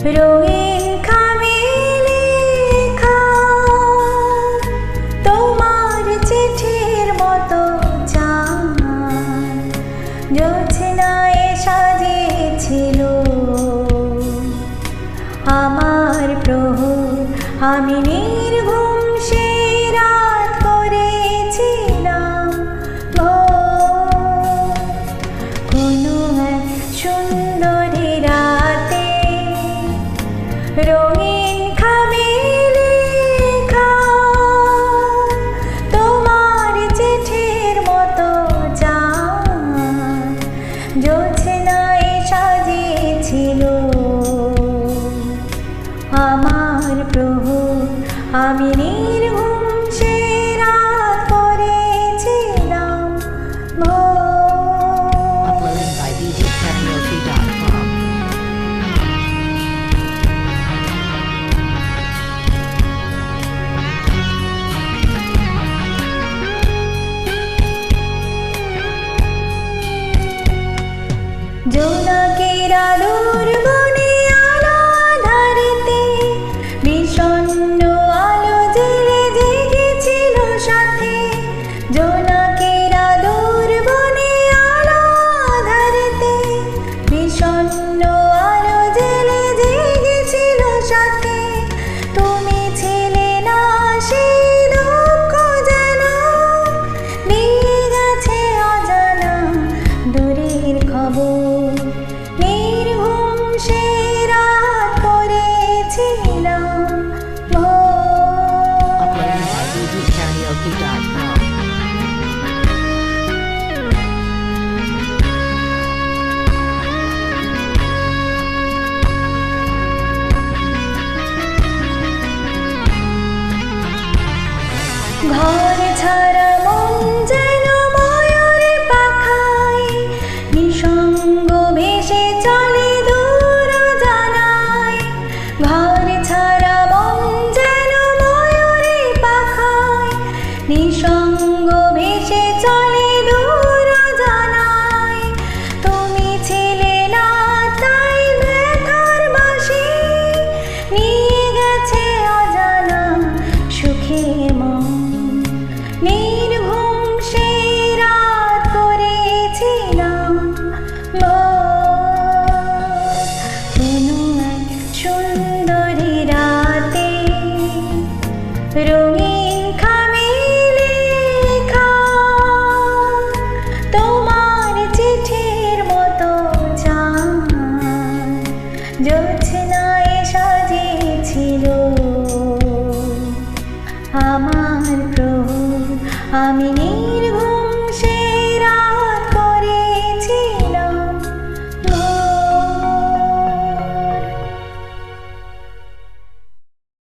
রঙিন খামে লেখা তোমার চিঠির মতো চাঁদ জোছনায় সাজিয়েছিল আমার প্রহর। আমি নির্ঘুম সে রাত করেছিলাম কোনো এক সুন্দরী রাতে রঙিন খামে লেখা তোমার চিঠির মতো চাঁদ জোছনায় সাজিয়েছিল আমার প্রহর। আমি নির্ঘুম সে রাত করেছিলাম Uploaded by djkaraoke.com. জোনাকের আলোর বনে আলো ধারেতে বিষণ্ণ আলো জেলে জেগেছিল সাথে। জোনাকের আলোর বনে আলো ধারেতে বিষণ্ণ আলো জেলে জেগেছিল সাথে। তুমি ছিলে না সেই দুঃখ যেন দিয়ে গেছে অজানা দূরের খবর। নির্ঘুম সে রাত করেছিলাম Uploaded by djkaraoke.com. ঘর ছাড়া মন যেন ময়ূরের পাখায় নিঃসঙ্গ ভেসে চলে দূর জানায়। ঘর ছাড়া মন যেন ময়ূরের পাখায় নিঃসঙ্গ ভেসে চলে দূর জানায়। তুমি ছিলে না তাই ব্যথার বাঁশি নিয়ে গেছে অজানা সুখের মন। নির্ঘুম সে রাত করেছিলাম কোনো এক সুন্দরী রাতে রঙিন খামে লেখা তোমার চিঠির মতো চাঁদ জোছনায় সাজিয়েছিল আমার প্রভু। আমি